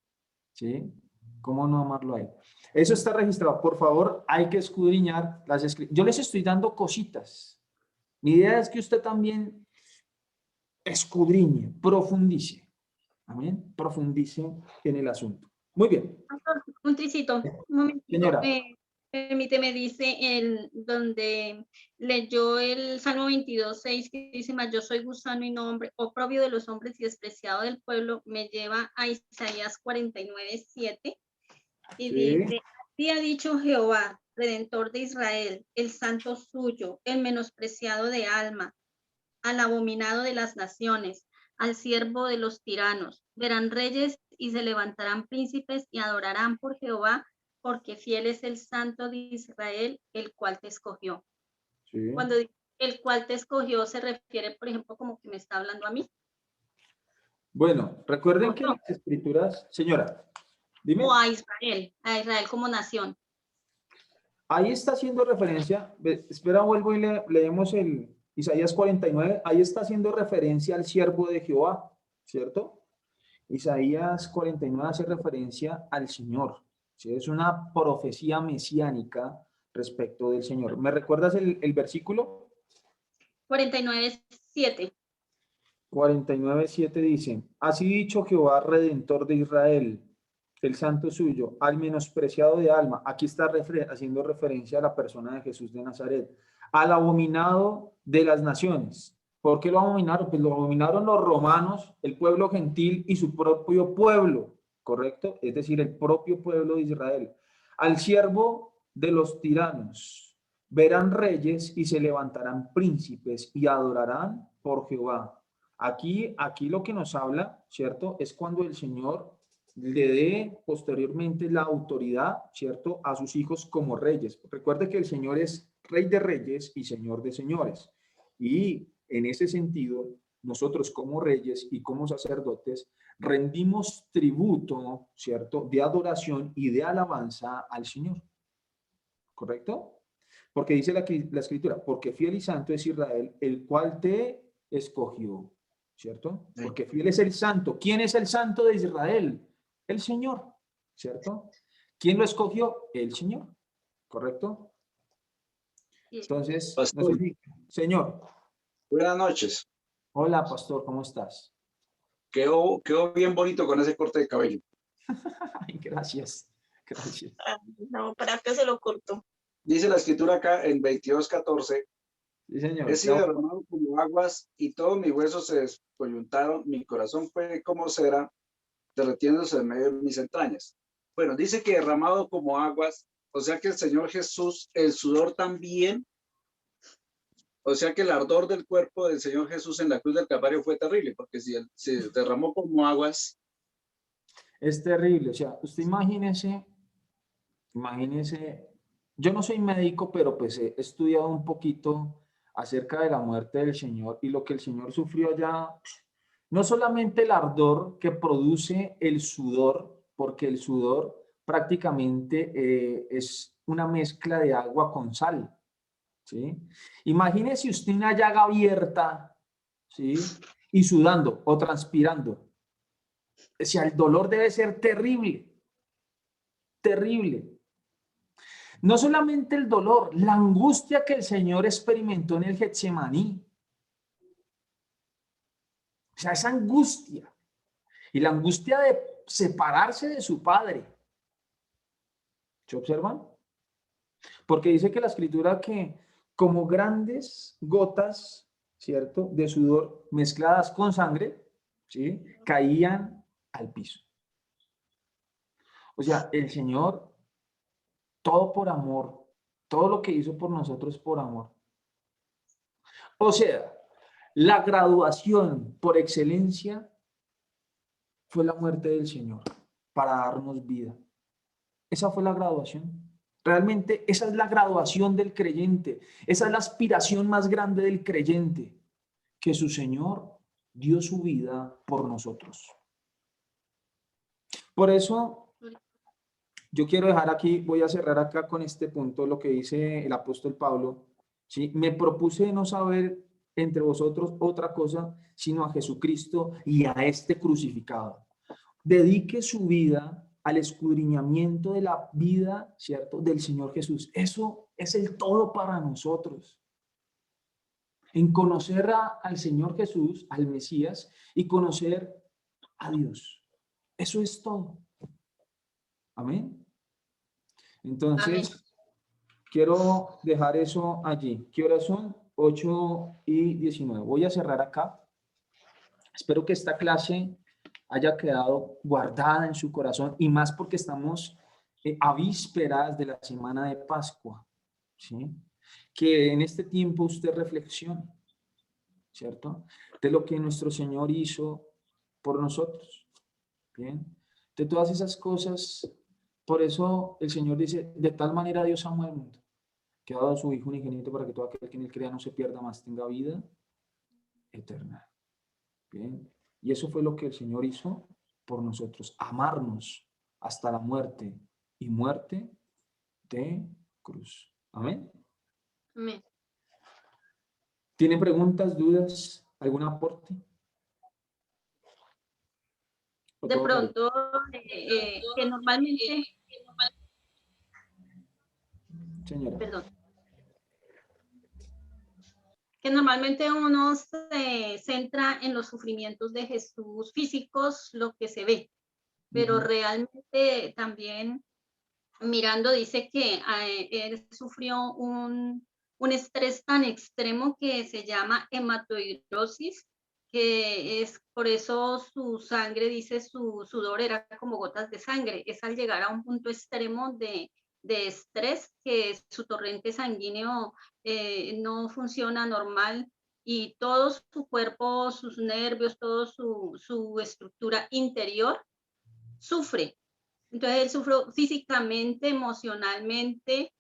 ¿Sí? ¿Cómo no amarlo a Él? Eso está registrado. Por favor, hay que escudriñar las escrituras. Yo les estoy dando cositas. Mi idea es que usted también escudriñe, profundice. Amén. Profundice en el asunto. Muy bien. Un tricito, un momentito. Señora. Permíteme, dice donde leyó el Salmo 22:6, que dice: mas yo soy gusano y no hombre, oprobio de los hombres y despreciado del pueblo, me lleva a Isaías 49:7, y Sí. dice: así ha dicho Jehová, Redentor de Israel, el santo suyo, el menospreciado de alma, al abominado de las naciones, al siervo de los tiranos. Verán reyes y se levantarán príncipes y adorarán por Jehová, porque fiel es el Santo de Israel, el cual te escogió. Sí. Cuando dice el cual te escogió, se refiere, por ejemplo, como que me está hablando a mí. Bueno, recuerden ¿O que no? las escrituras, señora, dime, O a Israel como nación. ahí está haciendo referencia, espera, vuelvo y leemos el Isaías 49, ahí está haciendo referencia al siervo de Jehová, ¿cierto? Isaías 49 hace referencia al Señor, ¿sí? Es una profecía mesiánica respecto del Señor. ¿Me recuerdas el versículo? 49:7. 49:7 dice, así dicho Jehová, Redentor de Israel, el santo suyo, al menospreciado de alma. Aquí está haciendo referencia a la persona de Jesús de Nazaret, al abominado de las naciones. ¿Por qué lo abominaron? Pues lo abominaron los romanos, el pueblo gentil y su propio pueblo, ¿correcto? Es decir, el propio pueblo de Israel. Al siervo de los tiranos, verán reyes y se levantarán príncipes y adorarán por Jehová. Aquí lo que nos habla, ¿cierto? Es cuando el Señor le dé posteriormente la autoridad, ¿cierto? A sus hijos como reyes. Recuerde que el Señor es Rey de reyes y Señor de señores. Y en ese sentido, nosotros como reyes y como sacerdotes rendimos tributo, ¿cierto? De adoración y de alabanza al Señor. ¿Correcto? Porque dice la escritura, porque fiel y santo es Israel, el cual te escogió, ¿cierto? Sí. Porque fiel es el santo. ¿Quién es el santo de Israel? El Señor, ¿cierto? ¿Quién lo escogió? El Señor, ¿correcto? Entonces, no sé Pastor, si, Señor, buenas noches. hola, pastor, ¿cómo estás? Quedó bien bonito con ese corte de cabello. Ay, gracias, gracias. No, ¿para qué se lo cortó? Dice la escritura acá en 22:14, Sí, señor. he sido derramado como aguas y todos mis huesos se descoyuntaron, mi corazón fue como cera, derretiéndose en medio de mis entrañas. Bueno, dice que derramado como aguas, o sea que el Señor Jesús, el sudor también, o sea que el ardor del cuerpo del Señor Jesús en la cruz del Calvario fue terrible, porque si él se derramó como aguas, Es terrible, o sea, usted imagínese, yo no soy médico, pero pues he estudiado un poquito acerca de la muerte del Señor y lo que el Señor sufrió allá, no solamente el ardor que produce el sudor, porque el sudor prácticamente es una mezcla de agua con sal, ¿sí? Imagínese usted una llaga abierta, ¿sí? Y sudando o transpirando. O sea, el dolor debe ser terrible, terrible. No solamente el dolor, la angustia que el Señor experimentó en el Getsemaní. O sea, esa angustia. Y la angustia de separarse de su Padre. ¿Se observan? Porque dice que la Escritura que como grandes gotas, ¿cierto? De sudor mezcladas con sangre, ¿sí? Caían al piso. O sea, el Señor, todo por amor, todo lo que hizo por nosotros por amor. O sea, la graduación por excelencia fue la muerte del Señor para darnos vida. Esa fue la graduación. Realmente esa es la graduación del creyente. Esa es la aspiración más grande del creyente, que su Señor dio su vida por nosotros. Por eso yo quiero dejar aquí, voy a cerrar acá con este punto, lo que dice el apóstol Pablo. ¿Sí? Me propuse no saber entre vosotros otra cosa, sino a Jesucristo y a este crucificado. Dedique su vida al escudriñamiento de la vida, ¿cierto?, del Señor Jesús. Eso es el todo para nosotros. En conocer al Señor Jesús, al Mesías, y conocer a Dios. Eso es todo. Amén. Entonces, quiero dejar eso allí. ¿Qué horas son? 8:19. Voy a cerrar acá. Espero que esta clase haya quedado guardada en su corazón y más porque estamos a vísperas de la semana de Pascua, ¿sí? Que en este tiempo usted reflexione, ¿cierto? De lo que nuestro Señor hizo por nosotros, ¿bien? De todas esas cosas, por eso el Señor dice, de tal manera Dios amó al mundo, que ha dado a su Hijo unigénito para que todo aquel que en él crea no se pierda más, tenga vida eterna. Bien. Y eso fue lo que el Señor hizo por nosotros, amarnos hasta la muerte y muerte de cruz. Amén. Amén. ¿Tienen preguntas, dudas, algún aporte? ¿O De todo claro? pronto, que normalmente, Señora. perdón, que normalmente uno se centra en los sufrimientos de Jesús físicos, lo que se ve, pero realmente también mirando dice que él sufrió un estrés tan extremo que se llama hematoidrosis, que es por eso su sangre, dice, su sudor era como gotas de sangre. Es al llegar a un punto extremo de estrés que su torrente sanguíneo no funciona normal y todo su cuerpo, sus nervios, toda su estructura interior sufre. Entonces él sufrió físicamente, emocionalmente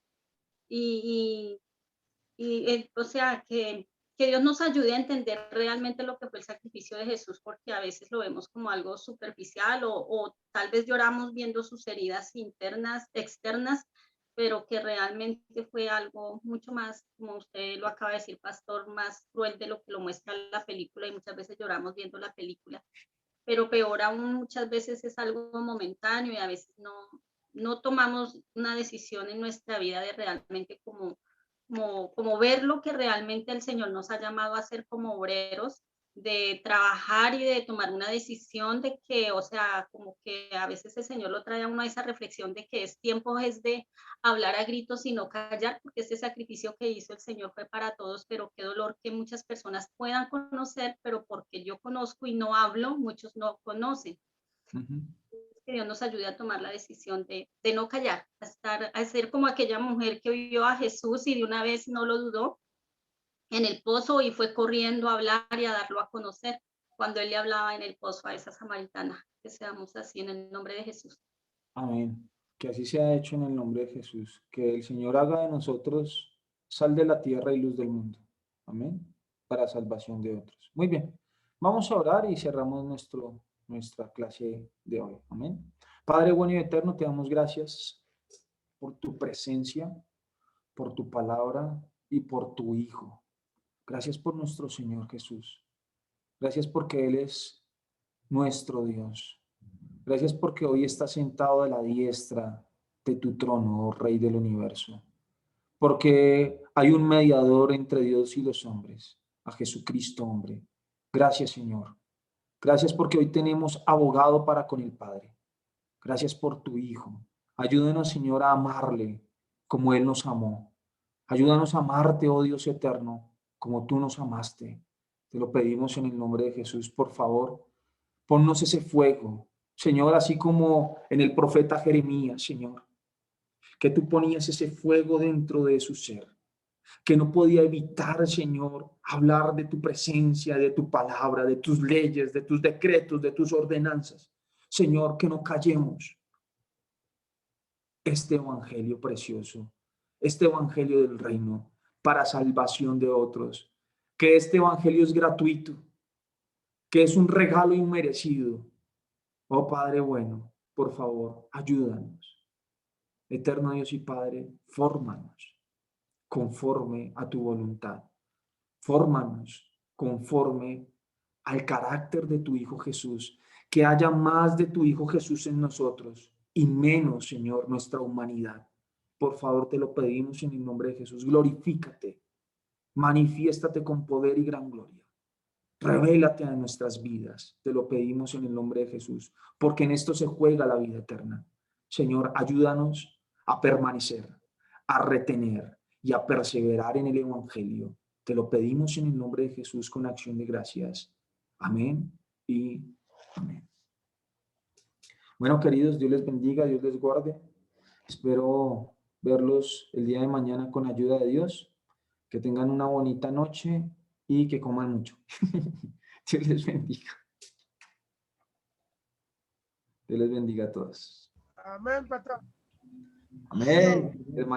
o sea, que Dios nos ayude a entender realmente lo que fue el sacrificio de Jesús, porque a veces lo vemos como algo superficial o tal vez lloramos viendo sus heridas internas, externas, pero que realmente fue algo mucho más, como usted lo acaba de decir, pastor, más cruel de lo que lo muestra la película y muchas veces lloramos viendo la película. Pero peor aún muchas veces es algo momentáneo y a veces no tomamos una decisión en nuestra vida de realmente como ver lo que realmente el Señor nos ha llamado a hacer como obreros, de trabajar y de tomar una decisión de que, o sea, como que a veces el Señor lo trae a uno a esa reflexión de que es tiempo es de hablar a gritos y no callar, porque ese sacrificio que hizo el Señor fue para todos, pero qué dolor que muchas personas puedan conocer, pero porque yo conozco y no hablo, muchos no conocen. Que Dios nos ayude a tomar la decisión de no callar, a ser como aquella mujer que vio a Jesús y de una vez no lo dudó en el pozo y fue corriendo a hablar y a darlo a conocer cuando él le hablaba en el pozo a esa samaritana. Que seamos así en el nombre de Jesús. Amén. Que así sea hecho en el nombre de Jesús. Que el Señor haga de nosotros sal de la tierra y luz del mundo. Amén. Para salvación de otros. Muy bien. Vamos a orar y cerramos nuestra clase de hoy. Amén. Padre bueno y eterno, te damos gracias por tu presencia, por tu palabra y por tu Hijo. Gracias por nuestro Señor Jesús. Gracias porque Él es nuestro Dios. Gracias porque hoy está sentado a la diestra de tu trono, oh Rey del universo. Porque hay un mediador entre Dios y los hombres, a Jesucristo hombre. Gracias, Señor. Gracias porque hoy tenemos abogado para con el Padre. Gracias por tu Hijo. Ayúdanos, Señor, a amarle como Él nos amó. Ayúdanos a amarte, oh Dios eterno, como tú nos amaste. Te lo pedimos en el nombre de Jesús, por favor. Ponnos ese fuego, Señor, así como en el profeta Jeremías, Señor, que tú ponías ese fuego dentro de su ser, que no podía evitar, Señor, hablar de tu presencia, de tu palabra, de tus leyes, de tus decretos, de tus ordenanzas. Señor, que no callemos este evangelio precioso, este evangelio del reino para salvación de otros, que este evangelio es gratuito, que es un regalo inmerecido. Oh Padre bueno, por favor, ayúdanos. Eterno Dios y Padre, fórmanos conforme a tu voluntad. Fórmanos conforme al carácter de tu Hijo Jesús. Que haya más de tu Hijo Jesús en nosotros y menos, Señor, nuestra humanidad. Por favor, te lo pedimos en el nombre de Jesús. Glorifícate. Manifiéstate con poder y gran gloria. Revélate a nuestras vidas. Te lo pedimos en el nombre de Jesús. Porque en esto se juega la vida eterna. Señor, ayúdanos a permanecer, a retener y a perseverar en el Evangelio. Te lo pedimos en el nombre de Jesús con acción de gracias. Amén y amén. Bueno, queridos, Dios les bendiga, Dios les guarde. Espero verlos el día de mañana con ayuda de Dios. Que tengan una bonita noche y que coman mucho. Dios les bendiga. Dios les bendiga a todos. Amén, pastor. Amén, hermanito.